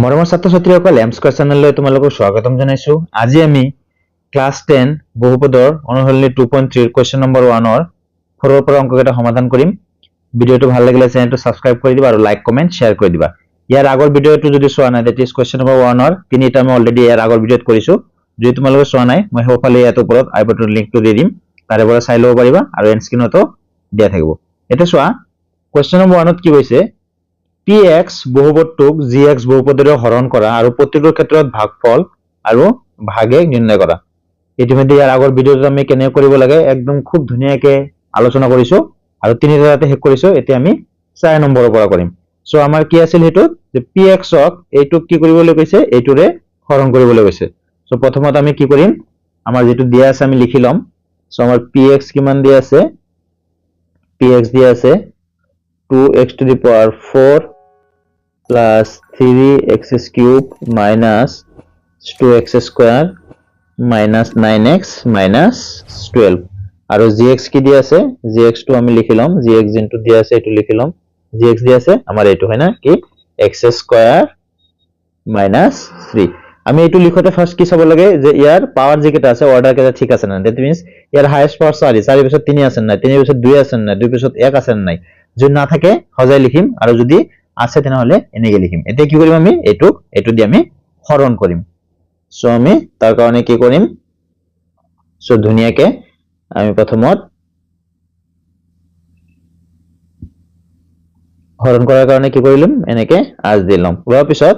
মৰমৰ ছাত্ৰ-ছাত্ৰীসকল এমস্কয়াৰ চেনেললৈ তোমালোকক স্বাগতম জনাইছো। আজি আমি ক্লাছ 10 বহুপদৰ অনুশীলনী 2.3 ৰ কোৱেশ্চন নম্বৰ 1 ৰ ফৰৰ পৰা অংককেইটা সমাধান কৰিম। ভিডিঅটো ভাল লাগিলে চেনেলটো সাবস্ক্ৰাইব কৰি দিবা আৰু লাইক কমেন্ট শেয়াৰ কৰি দিবা। ইয়াৰ আগৰ ভিডিঅটো যদি চোৱা নাই দ্যাট ইজ কোৱেশ্চন নম্বৰ 1 ৰ তিনিটা আমি অলৰেডি ইয়াৰ আগৰ ভিডিঅত কৰিছো। যদি তোমালোকে চোৱা নাই মই সোঁফালে ইয়াত ওপৰত আই বাটনৰ লিংকটো দি দিম, তাৰে পৰা চাই ল'ব পাৰিবা আৰু এণ্ড স্ক্ৰীনতো দিয়া থাকিব। এটা চোৱা কোৱেশ্চন নম্বৰ 1 ত কি কৈছে px বহুপদটোক gx বহুপদৰে হৰণ কৰা আৰু প্ৰতিটোৰ ক্ষেত্ৰত ভাগফল আৰু ভাগে নিৰ্ণয় কৰা। ইতিমধ্যে ইয়াৰ আগৰ ভিডিঅটো আমি কেনে কৰিব লাগে একদম খুব ধুনীয়াকৈ আলোচনা কৰিছো আৰু তিনিটাতে শেষ কৰিছো। এতিয়া আমি 4 নম্বৰৰ পৰা কৰিম। সো আমাৰ কি আছিল হেতু যে px ক এইটোক কি কৰিবলৈ কৈছে এইটোৰে হৰণ কৰিবলৈ কৈছে। সো প্ৰথমত আমি কি কৰিম আমাৰ যেটো দিয়া আছে আমি লিখি লম। সো আমাৰ px কিমান দিয়া আছে px দিয়া আছে 2x to the power 4 plus 3x cube minus 2x square minus 9x minus 12 আৰু gx কি দিয়া আছে gx টো আমি লিখি লম, gx যেটো দিয়া আছে এটো লিখি লম, gx দিয়া আছে আমাৰ এটো হয় না কি x square minus 3। আমি এটো লিখতে ফার্স্ট কি চাব লাগে যে ইয়াৰ পাওয়াৰ যেটা আছে অৰ্ডাৰ কেটা ঠিক আছে না, দ্যাট মিন্স ইয়াৰ হাইয়েস্ট পাওয়ার 4 4 পিছত 3 আছে না, 3 পিছত 2 আছে না, 2 পিছত 1 আছে নাই, যদি না থাকে সজাই লিখিম আৰু যদি আছে তেনেহলে এনেকে লিখিম। এতিয়া কি কৰিম আমি এটো দি আমি হৰণ কৰিম। সো আমি তাৰ কাৰণে কি কৰিম সো ধুনিয়াকে আমি প্ৰথমত হৰণ কৰাৰ কাৰণে কি কৰিলম এনেকে আজ দিলাম। হোৱাৰ পিছত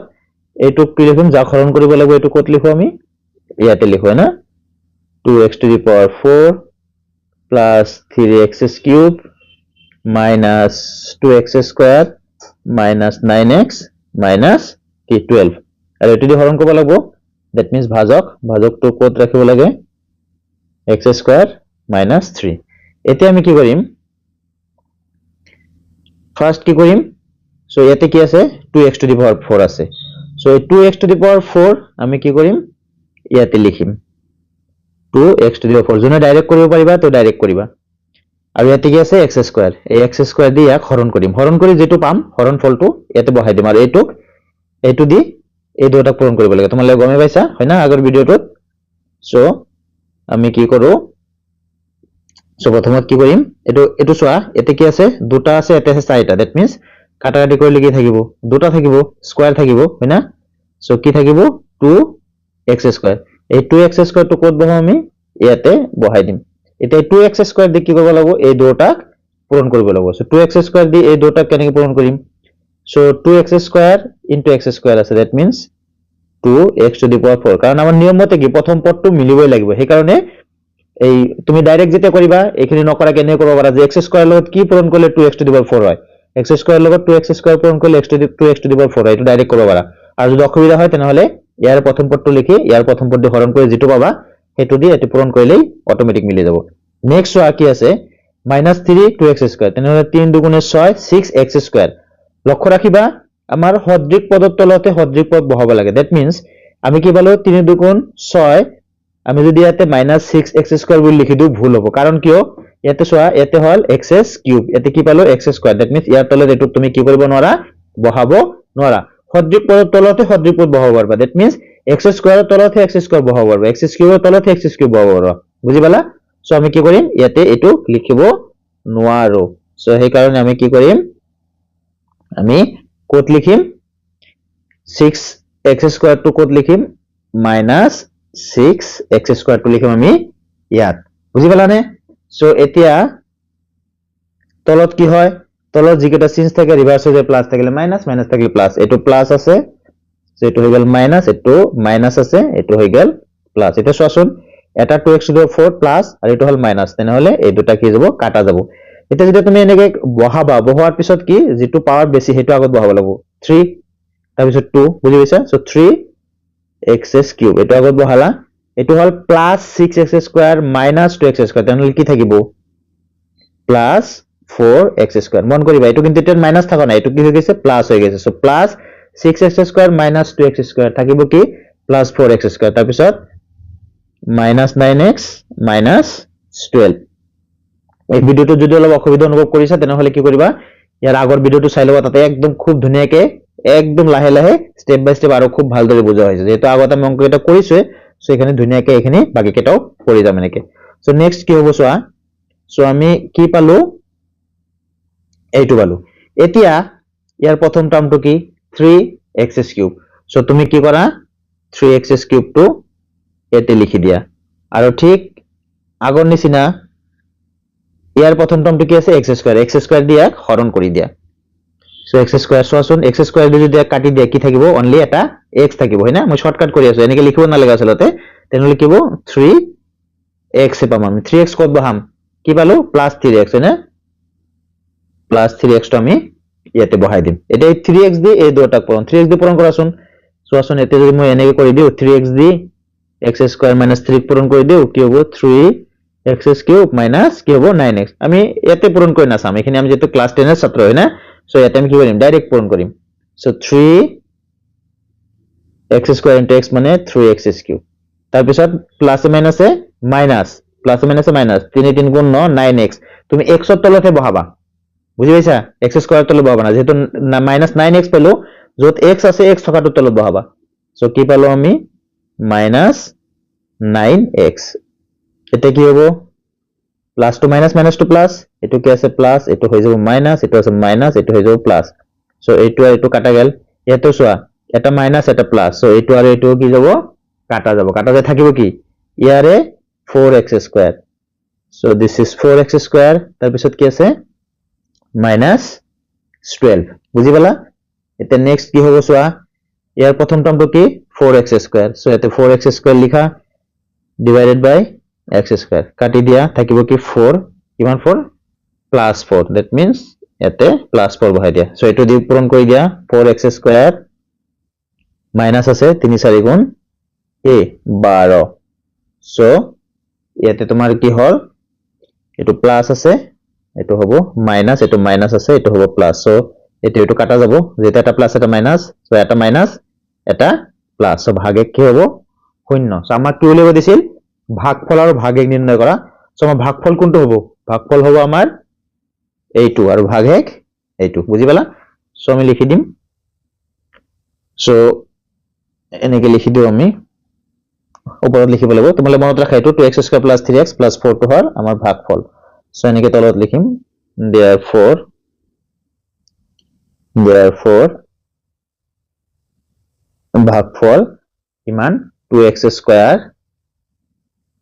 এইটো কি লিখিম যা হৰণ কৰিব লাগিব এইটো কত লিখো আমি ইয়াতে লিখো না 2x to the power 4 plus 3x cube minus 2x square minus 9x minus 12 আৰু এটো দি হৰণ কৰিব লাগিব that means ভাজকটো কত ৰাখিব লাগে x square minus 3। এতিয়া আমি কি কৰিম ফাৰ্স্ট কি কৰিম সো ইয়াতে কি আছে 2x to the power 4 আছে। সো এই 2x to the power 4 আমি কি কৰিম ইয়াতে লিখিম 2x to the power 4 জনে ডাইৰেক্ট কৰিব পাৰিবা তো ডাইৰেক্ট কৰিবা আৰু ইয়াতে কি আছে x স্কয়াৰ, এই x স্কয়াৰ দি ইয়াক হৰণ কৰিম, হৰণ কৰি যেটো পাম হৰণ ফলটো ইয়াতে বহাই দিম আৰু এইটো দি এই দুটা পূৰণ কৰিব লাগে। তোমালোকে গমে পাইছা হয় না আগৰ ভিডিঅটোত। সো আমি কি কৰো সো প্ৰথমত কি কৰিম এটো চোৱা এতে কি আছে দুটা আছে এতে আছে চাৰিটা, দ্যাট মিন্স কাটাকাটি কৰিলে কি থাকিব দুটা থাকিব স্কয়ার থাকিব হয় না। সো কি থাকিব 2x স্কয়ার, এই 2x স্কয়ার টো কত বহাম আমি ইয়াতে বহাই দিম। এতিয়া 2x স্কয়ার দি কি কৰিব লাগিব এই দুটাক পূৰণ কৰিব লাগিব। সো 2x স্কয়াৰ দি এই দুটাক কেনেকৈ পূৰণ কৰিম so 2x square into x square আছে, that means 2x to the power 4 কাৰণ আমাৰ নিয়ম মতে কি প্ৰথম পদটো মিলিবই লাগিব। সেই কাৰণে এই তুমি ডাইৰেক্ট যেটা কৰিবা এখিনি নকৰা কেনে কৰিব পাৰা যে x স্কয়াৰ লগত কি পূৰণ কৰিলে 2x to the power 4 হয়, x স্কয়াৰ লগত 2x স্কয়াৰ পূৰণ কৰিলে 2x to the power 4 হয়, এটো ডাইৰেক্ট কৰিব পাৰা। আৰু যদি অসুবিধা হয় তেনেহলে ইয়াৰ প্ৰথম পদটো লিখি ইয়াৰ প্ৰথম পদ দি হৰণ কৰি যেটো পাবা হেতু দি এটো পূৰণ কৰিলেই অটোমেটিক মিলি যাব। নেক্সট চোৱা কি আছে -3 2x স্কয়াৰ, তেনেহলে 3 দুগুণে 6 6x স্কয়াৰ। লক্ষ্য ৰাখিবা আমাৰ সদৃশ পদৰ তলতে সদৃশ পদ বহাব লাগে, দ্যাট মিন্স আমি কি পালো 3 দুগুণ 6 আমি যদি ইয়াতে -6x স্কয়ার বুলি লিখি দিও ভুল হ'ব কাৰণ কিয় ইয়াতে চোৱা ইয়াতে হল x কিউব, ইয়াতে কি পালো x স্কয়াৰ, দ্যাট মিন্স ইয়াৰ তলত এটো তুমি কি কৰিব নোৱাৰা বহাব নোৱাৰা। সদৃশ পদৰ তলতে সদৃশ পদ বহাব পাৰবা, দ্যাট মিন্স x স্কয়াৰৰ তলতে x স্কয়াৰ বহাব পাৰবা, x কিউবৰ তলতে x কিউব বহাব পাৰবা, বুজি পালা। সো আমি কি কৰিম ইয়াতে এটো লিখিব নোৱাৰো। সো সেই কাৰণে আমি কি কৰিম আমি কত লিখিম 6x স্কয়ার টো কত লিখিম -6x স্কয়ার টো লিখিম আমি ইয়াত, বুজি পালানে। সো এতিয়া তলত কি হয় তলত যিকেটা চিহ্ন থাকে ৰিভাৰ্স হৈ যায় প্লাস থাকিলে মাইনাস, মাইনাস থাকিলে প্লাস, এটো প্লাস আছে সো এটো হৈ গেল মাইনাস, এটো মাইনাস আছে এটো হৈ গেল প্লাস। এটা চোৱাচোন এটা 2x to the 4 প্লাস আৰু এটো হল মাইনাস, তেনেহলে এই দুটা কি যাব কাটা যাব। এটা যদি তুমি এনেকে বহাবা বহাৱাৰ পিছত কি যেটো পাৱাৰ বেছি হেতু আগত বহাব লাগিব 3 তাৰ পিছত 2, বুজি পাইছা। সো 3x কিউব এটো আগত বহালা, এটো হল +6x স্কয়ার -2x স্কয়ার, তেনেহলে কি থাকিব +4x স্কয়ার। মন কৰিবা এটো কিন্তু এটা মাইনাস থাকা নাই, এটো কি হৈ গৈছে প্লাস হৈ গৈছে। So +6x square -2x square থাকিব কি +4x স্কয়ার, তাৰ পিছত -9x -12। এই ভিডিওটো যদি অলপ অসুবিধা অনুভৱ কৰিছা তেনেহলে কি কৰিবা ইয়াৰ আগৰ ভিডিওটো চাই লবা, তাতে একদম খুব ধুনীয়াকে একদম লাহে লাহে স্টেপ বাই স্টেপ আৰু খুব ভালদৰে বুজোৱা হৈছে যেহেতু আগতে আমি অংককেইটা কৰিছোৱে সো এখানে ধুনীয়াকৈ এইখিনি বাকিকেইটাও কৰি যাম এনেকৈ সো নেক্সট কি হ'ব চোৱা সো আমি কি পালো এইটো পালো এতিয়া ইয়াৰ প্ৰথম টাৰ্মটো কি 3x³ সো তুমি কি কৰা 3x³ টো এতে লিখি দিয়া আৰু ঠিক আগৰ নিচিনা ইয়াৰ প্ৰথম টাৰ্মটো কি আছে x² দিয়া হৰণ কৰি দিয়া সো x² সোৱাচোন x² দি যদি কাটি দিয়া কি থাকিব অনলি এটা x থাকিব হয়না মই শর্টকাট কৰি আছো এনেকৈ লিখিব নালাগে আসলতে তেনে লিখিব 3x পাম আমি 3x কত বহাম কি পালো প্লাস 3x হয়না প্লাস 3x টো আমি ইয়াতে বহাই দিম এটা 3x দি এই দুটাক পূৰণ 3x দি পূৰণ কৰাচোন সোৱাচোন এতে যদি মই এনেকৈ কৰি দিও 3x দি x² - 3 পূৰণ কৰি দিও কি হ'ব 3x³ - কি হ'ব 9x আমি ইয়াতে পূৰণ কৰি নাচাম এখানে আমি যেটো ক্লাস 10 এৰ ছাত্ৰ হয়না সো এটা আমি কি কৰিম ডাইৰেক্ট পূৰণ কৰিম সো 3x² * x মানে 3x³ তাৰ পিছত প্লাস মাইনাসে মাইনাস প্লাস মাইনাসে মাইনাস 3 3 গুণ 9 9x তুমি x ৰ তলতে বহাবা বুজি পাইছা x² তলত বহাবা না যেহেতু মাইনাস 9x পেলো যত x আছে x থকাটো তলত বহাবা সো কি পালো আমি মাইনাস 9x এটা কি হ'ব plus two minus minus two plus এটো কি আছে প্লাস এটো হৈ যাব মাইনাস এটো আছে মাইনাস এটো হৈ যাব প্লাস সো এটো আর এটো কাটা গেল এটো সোয়া এটা মাইনাস এটা প্লাস সো এটো আর এটো কি যাব কাটা যায় থাকিব কি ইয়ারে 4x² so this is 4x² তার পিছত কি আছে মাইনাস 12 বুঝি পালা এটা নেক্সট কি হ'ব সোয়া ইয়াৰ প্ৰথম টাৰ্মটো কি 4x² সো এতে 4x² লিখা ডিভাইডেড বাই x² কাটি দিয়া থাকিব কি 4 কিমান 4 প্লাস 4 that means এতে প্লাস 4 বহাই দিয়া সো এটো দি পূৰণ কৰি দিয়া 4x² মাইনাস আছে 3 4 গুণ 12 সো ইয়াতে তোমাৰ কি হল এটো প্লাস আছে এটো হ'ব মাইনাস এটো মাইনাস আছে এটো হ'ব প্লাস সো এটো কাটা যাব যেটা এটা প্লাস এটা মাইনাস সো এটা মাইনাস এটা প্লাস সো ভাগে কি হ'ব শূন্য সো আমাক কি উলিয়াব দিছিল ভাগফল আৰু ভাগেক নিৰ্ণয় কৰা সো আমাৰ ভাগফল কোনটো হ'ব ভাগফল হ'ব আমাৰ এইটো আৰু ভাগেক এইটো বুজি পালা সো আমি লিখি দিম সো এনেকে লিখি দিও আমি ওপৰত লিখিব লাগিব তোমালে মনত ৰাখা এইটো 2x² + 3x + 4 টো হৰ আমাৰ ভাগফল সো এনেকে তলত লিখিম therefore ভাগফল কিমান 2x²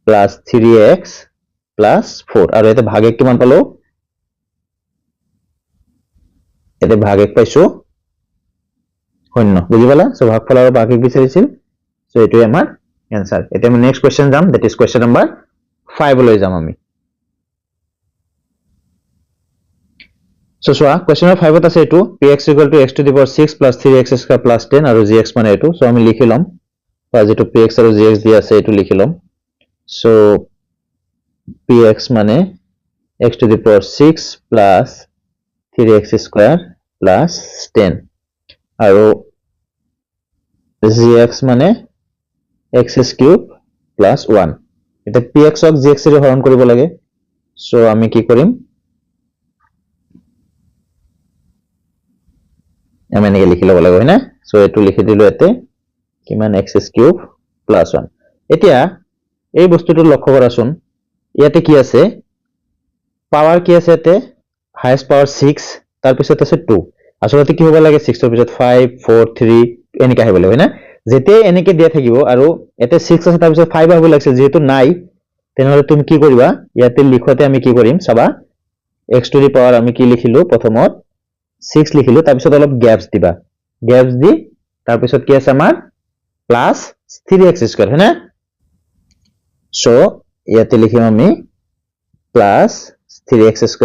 plus 3x plus 4 আৰু এতে ভাগে কিমান পালো এতে ভাগে পাইছো শূন্য বুজি পালা সো ভাগফল আৰু ভাগে বিচাৰিছিল সো এটোই আমাৰ आंसर এটা আমি নেক্সট কোশ্চেন যাম দ্যাট ইজ কোশ্চেন নাম্বার 5 লৈ যাম আমি সো সোয়া কোশ্চেন নাম্বার 5 ত আছে এটো px = x to the power 6 plus 3x² plus 10 আৰু gx মানে এটো সো আমি লিখিলাম বা যেটো px আৰু gx দি আছে এটো লিখিলাম সো px মানে x to the power 6 plus 3x² plus 10 আৰু gx মানে x³ plus 1 এটা px ক gx ৰে হৰণ কৰিব লাগে সো আমি কি কৰিম আমি এনেকৈ লিখি ল'ব লাগিব হয়না সো এটো লিখি দিলো এতে কিমান x³ plus 1 এতিয়া এই বস্তুটো লক্ষ্য কৰাচোন ইয়াতে কি আছে পাৱাৰ কি আছে এতে হাইয়েস্ট পাৱাৰ 6 তাৰ পিছত আছে 2 আসলতে কি হ'ব লাগে 6 ৰ পিছত 5 4 3 এনেকা আহিব লাগে হয়না যেতে এনেকে দিয়া থাকিব আৰু এতে 6 আছে তাৰ পিছত 5 আহিব লাগিছে যেহেতু নাই তেনেহলে তুমি কি কৰিবা ইয়াতে লিখোতে আমি কি কৰিম চাবা x to the power আমি কি লিখিলো প্ৰথমত 6 লিখিলো তাৰ পিছত অলপ গ্যাপস দিবা গ্যাপস দি তাৰ পিছত কি আছে আমাৰ প্লাস 3x² হয়না সো ইয়াতে লিখিম আমি প্লাস 3x²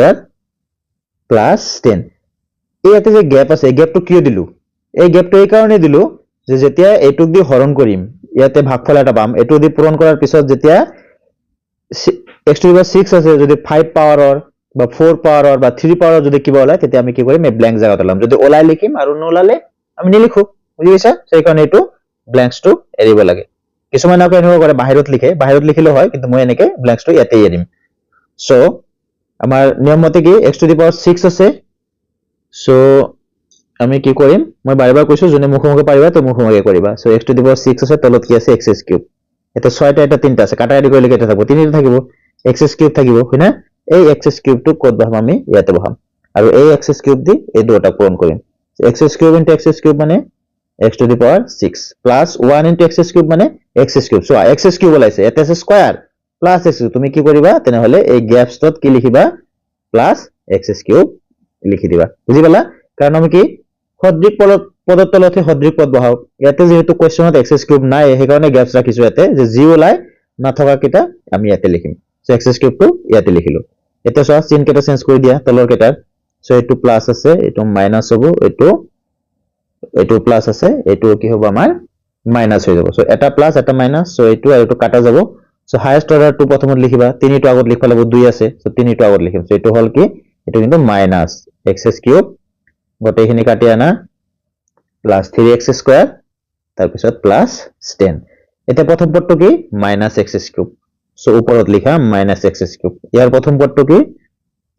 প্লাস 10 ইয়াতে যে গ্যাপ আছে এই গ্যাপটো কিয় দিলু এই গ্যাপটো এই কাৰণে দিলু যে যেতিয়া এটুক দি হৰণ কৰিম ইয়াতে ভাগফল এটা পাম এটু দি পূৰণ কৰাৰ পিছত যেতিয়া x to the power 6 আছে যদি 5 পাৱাৰৰ বা 4 পাৱাৰৰ বা 3 পাৱাৰৰ যদি কিবা ওলাই তেতিয়া আমি কি কৰিম এই ব্ল্যাঙ্ক জায়গাত লম যদি ওলাই লিখিম আৰু নোলালে আমি নিলিখো বুজি পাইছা সেই কাৰণে এটো ব্ল্যাঙ্কস টো এৰিব লাগে কিছুমান আকৌ এনেকুৱা কৰে বাহিৰত লিখিলে হয় কিন্তু মই এনেকে ব্ল্যাঙ্কস টো ইয়াতে এৰিম সো আমাৰ নিয়ম মতে কি x to the power 6 আছে সো আমি কি কৰিম মই বাৰে কৈছো যোনে মুখমুখে পাৰিবা তো মুখমুখে কৰিবা so x to the power 6 আছে তলত কি আছে x কিউব এটা 6টা এটা 3টা আছে কাটা কাটি কৰিলে কেটা থাকিব 3টা থাকিব x কিউব থাকিব হয়না এই x কিউব টো কত বহাম আমি ইয়াতে বহাম আৰু এই x কিউব দি এই দুটা পূৰণ কৰিম x cube into x cube মানে x to the power 6 plus 1 into x cube মানে x cube so x cube ওলাইছে এটা আছে স্কয়াৰ প্লাস x তুমি কি কৰিবা তেনে হলে এই গ্যাপছত কি লিখিবা প্লাস x কিউব লিখি দিবা বুজি পালা কাৰণ আমি কি সদৃশ পদৰ তলতে সদৃশ পদ বহাও ইয়াতে যেহেতু কোৱেশ্চনত x কিউব নাই সেই কাৰণে গ্যাপছ ৰাখিছো ইয়াতে যে জি ওলাই নাথকা কিটা আমি ইয়াতে লিখিম সো x কিউব টো ইয়াতে লিখিলো এটা সহ চিন কেটা চেঞ্জ কৰি দিয়া তলৰ কেটাৰ সো এটো প্লাস আছে এটো মাইনাস হ'ব এটো প্লাস আছে এটো কি হ'ব আমাৰ মাইনাস হৈ যাব সো এটা প্লাস এটা মাইনাস সো এটো আৰু এটো কাটা যাব সো হাইয়েস্ট অৰ্ডাৰ টো প্ৰথমত লিখিবা 3 টো আগত লিখবা লাগিব 2 আছে সো 3 টো আগত লিখিম সো এটো হল কি এটো কিন্তু মাইনাস x কিউব গোটেইখিনি কাটি আনা প্লাস 3x স্কয়ার তাৰ পিছত প্লাস 10 এটা প্ৰথম পদটো কি মাইনাস x কিউব সো ওপৰত লিখা মাইনাস x কিউব ইয়াৰ প্ৰথম পদটো কি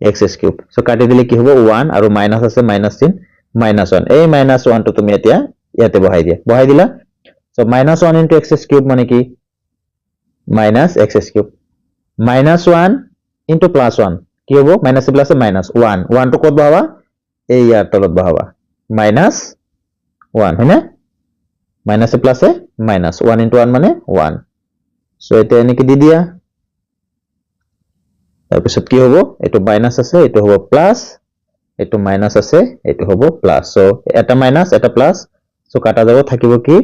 x কিউব সো কাটি দিলে কি হ'ব 1 আৰু মাইনাস আছে মাইনাস চিন মাইনাস 1 এই মাইনাস 1 টো তুমি এতিয়া ইয়াতে বহাই দিলা so minus 1 into x cube মানে কি minus x cube minus 1 into plus 1 কি হ'ব মাইনাস প্লাস মাইনাস 1 1 টো কত বহাবা এই ইয়াৰ তলত বহাবা মাইনাস 1 হয়নে মাইনাস প্লাস মাইনাস 1 ইনটু 1 মানে 1 সো এটা এনেকে দি দিয়া তাৰ পিছত কি হ'ব এটো মাইনাস আছে এটো হ'ব প্লাস এটো মাইনাস আছে এটো হ'ব প্লাস সো এটা মাইনাস এটা প্লাস সো কাটা যাব থাকিব কি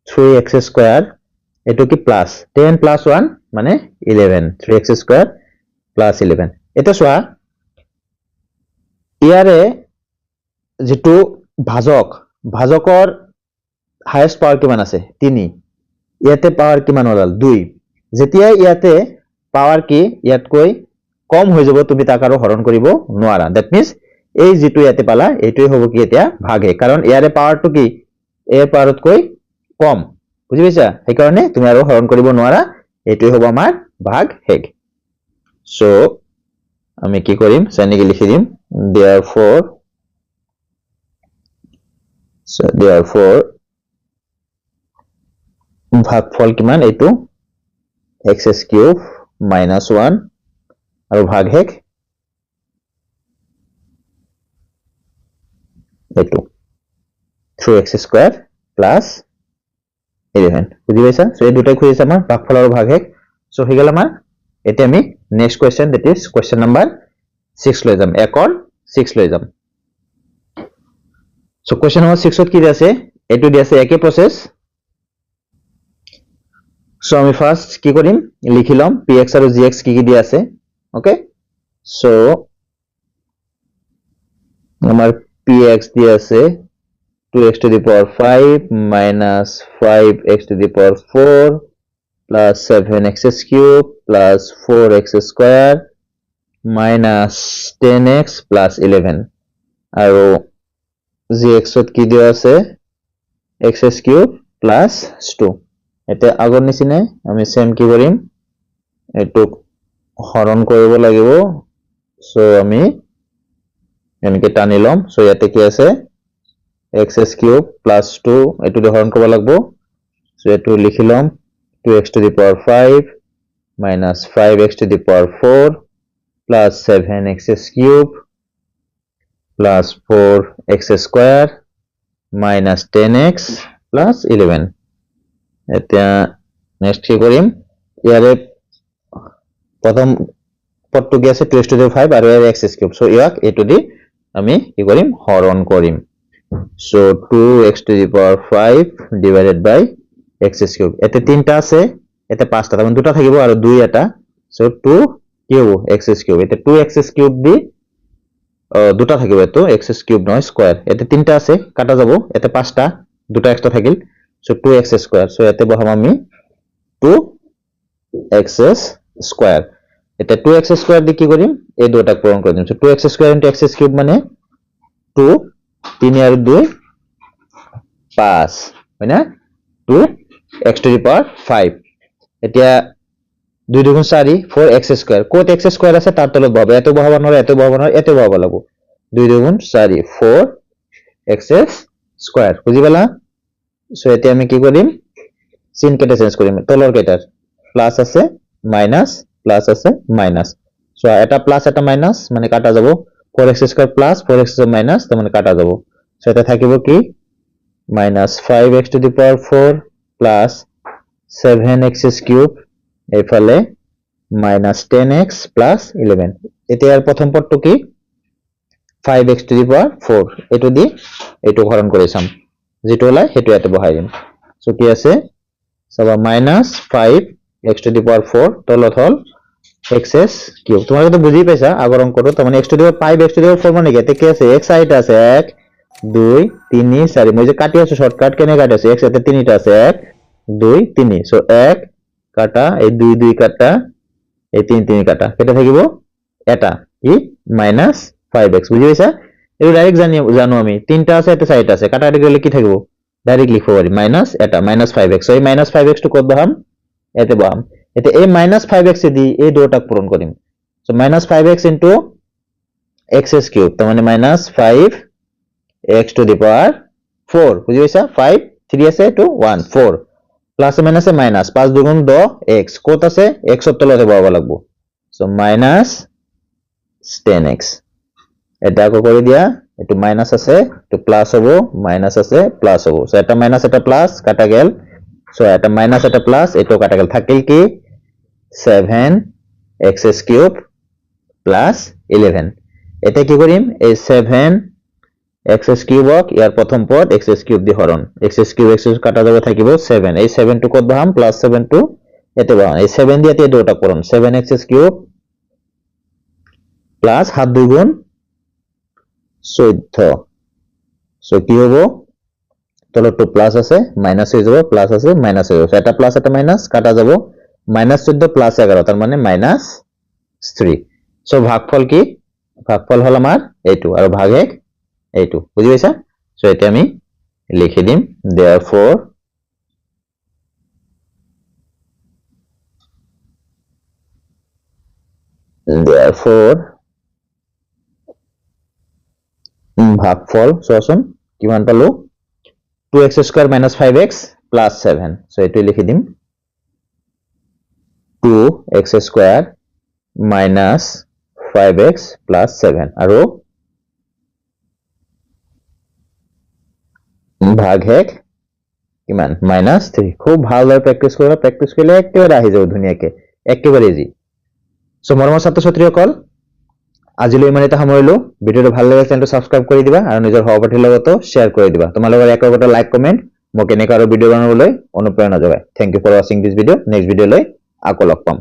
3x স্কয়ার এটো কি প্লাস 10 প্লাস 1 মানে 11 3x স্কয়ার প্লাস 11 এটা সোয়া ইয়াৰে যেটো ভাজকৰ হাইয়েস্ট পাৱাৰ কিমান আছে 3 ইয়াতে পাৱাৰ কিমান ওলাল 2 যেতিয়া ইয়াতে পাৱাৰ কি ইয়াতকৈ কম হৈ যাব তুমি তাক আৰু হৰণ কৰিব নোৱাৰা দ্যাট মিন্স এই যেটো ইয়াতে পালা এইটোই হ'ব কি এতিয়া ভাগে কাৰণ ইয়াৰে পাৱাৰটো কি এ পাৱাৰতকৈ কম বুজি পাইছা সেই কাৰণে তুমি আৰু হৰণ কৰিব নোৱাৰা এইটোই হ'ব আমাৰ ভাগ হেগ সো আমি কি কৰিম সাইনিকে লিখি দিম therefore ভাগফল কিমান এইটো x কিউব minus 1 আৰু ভাগ হেগ এইটো 3x স্কয়াৰ প্লাস 11 বুজি পাইছা সো এই দুটাই খুজিছে আমাৰ ভাগফল আৰু ভাগ হেগ সো হৈ গল আমাৰ এতিয়া আমি next question that is question number 6 লৈ যাম 6 লৈ যাম সো কোৱেশ্চন নাম্বাৰ 6 ত কি দি আছে এটো দি আছে একে প্ৰসেস সো আমি ফাৰ্স্ট কি কৰিম লিখিলাম px আৰু gx কি দি আছে ওকে সো আমাৰ px দি আছে 2x to the power 5 minus 5x to the power 4 plus 7x cube plus 4x square minus 10x plus 11 আৰু gx ত কি দিয়া আছে x cube plus 2 এটা আগৰ নিচিনা আমি সেম কি কৰিম এটো হৰণ কৰিব লাগিব সো আমি এনেকে টানি লম সো ইয়াতে কি আছে x cube plus 2 এটো হৰণ কৰিব লাগিব সো এটো লিখি লম 2x to the power 5 minus 5x to the power 4 plus 7x cube plus 4x square minus 10x plus 11 এতিয়া নেক্সট কি কৰিম ইয়াৰে প্ৰথম পদটো কি আছে 2x to the 5 আৰু x cube সো ইয়াক এটো দি আমি কি কৰিম হৰণ কৰিম so 2x to the power 5 divided by x cube এতে তিনটা আছে এতে পাঁচটা তামান দুটা থাকিব আৰু 2 এটা সো 2 কি হ'ব x cube এতে 2x cube দি দুটা থাকিব এটো x cube নহয় স্কয়ার এতে তিনটা আছে কাটা যাব এতে পাঁচটা দুটা এক্সট্রা থাকিল সো 2x square সো এতে বহাম আমি 2x square এটা 2x square দি কি কৰিম এই দুটা পূৰণ কৰি দিম so 2x square into x cube মানে 2 3 আৰু 2 5 হয়না 2x to the power 5 এতিয়া 2 2 4 4x square কোত x square আছে তার তলত বহাব এত বহাব নৰে এত বহাব নৰে এত বহাব লাগিব 2 2 4 4 এক্সএস স্কয়াৰ বুজি পালা সো এতিয়া আমি কি কৰিম চিন কেটা চেঞ্জ কৰিম তলৰ কেটাৰ প্লাস আছে মাইনাস প্লাস আছে মাইনাস সো এটা প্লাস এটা মাইনাস মানে কাটা যাব 4x square plus 4x minus তার মানে কাটা যাব সো এটা থাকিব কি minus 5x to the power 4 plus 7x cube এফালে minus 10x plus 11 এতে আর প্রথম পদটো কি 5x to the power 4 এটো দি এটো হরণ করে চাম যেটো হলাই হেটো এতে বহাই দিম সো কি আছে সবা minus 5x to the power 4 তলত হল xs কিউব তোমাকে তো বুঝি পাইছা আগৰ অংকটো তো মানে x to the power 5x to the power 4 মানে কি এতে কি আছে x সাইড আছে 1 2 3 4 মই যে কাটি আছে শর্টকাট কেনে কাটি আছে x এতে তিনটা আছে 1 2 3 সো 1 কাটা এই 2 2 কাটা এই 3 3 কাটা এটা থাকিব এটা কি -5x বুঝি পাইছা এই ডাইরেক্ট জানো আমি তিনটা আছে এতে সাইড আছে কাটা গেলে কি থাকিব ডাইরেক্ট লিখব পারি মাইনাস এটা -5x সো এই -5x টু কত বহাম এতে বহাম এতে এই -5x এ দি এই দুটোটা পূরণ করিম সো -5x xs কিউব তার মানে -5x to the power 4 বুঝি পাইছা 5 3 আছে 2 1 4 প্লাস মাইনাস এ মাইনাস 5 দুগুণ 10 x কত আছে x এর তলতে বহাব লাগবো সো -10x এটা কো করে দিয়া একটু মাইনাস আছে একটু প্লাস হবো মাইনাস আছে প্লাস হবো সো এটা মাইনাস এটা প্লাস কাটা গেল সো এটা মাইনাস এটা প্লাস এটো কাটা গেল থাকিল কি 7x কিউব প্লাস 11 এটা কি করিম এই 7x কিউবক ইয়ার প্রথম পদ x কিউব দি হরণ x কিউব x কাটা যাবে থাকিব 7 এই 7 টু কত বহাম প্লাস 7 টু এতে বহাম এই 7 দিয়ে এই দুটো করুন 7x কিউব প্লাস হাত দুই গুণ 14 সো কি হবো তলে টু প্লাস আছে মাইনাস হয়ে যাবে প্লাস আছে মাইনাস হয়ে যাবে এটা প্লাস এটা মাইনাস কাটা যাব -14 প্লাস 11 তার মানে -3 সো ভাগফল কি ভাগফল হল আমার এইটু আর ভাগে এইটু বুঝি পাইছা সো এটা আমি লিখে দিম therefore ভাগফল সো আসুন কিমান পালো 2x square minus 5x plus 7 so এটাই লিখে দিম 2x square minus 5x plus 7 আৰু ভাগ হেক কিমান -3 খুব ভালদৰে প্ৰ্যাকটিছ কৰিবা প্ৰ্যাকটিছ কৰিলে একেবাৰে আহি যাব ধুনীয়াকৈ একেবাৰে ইজি সো মৰমৰ ছাত্ৰ ছাত্ৰীসকল আজিলৈ ইমানতে সামৰিলো ভিডিওটো ভাল লাগিলে চেনেলটো সাবস্ক্ৰাইব কৰি দিবা আৰু নিজৰ সহপাঠীৰ লগতো শেয়াৰ কৰি দিবা তোমালোকৰ একবাৰটা লাইক কমেন্ট মোক এনেকা আৰু ভিডিও বনাবলৈ অনুপ্ৰেৰণা যোগায় thank you for watching this video next video লৈ আকৌ লগ পাম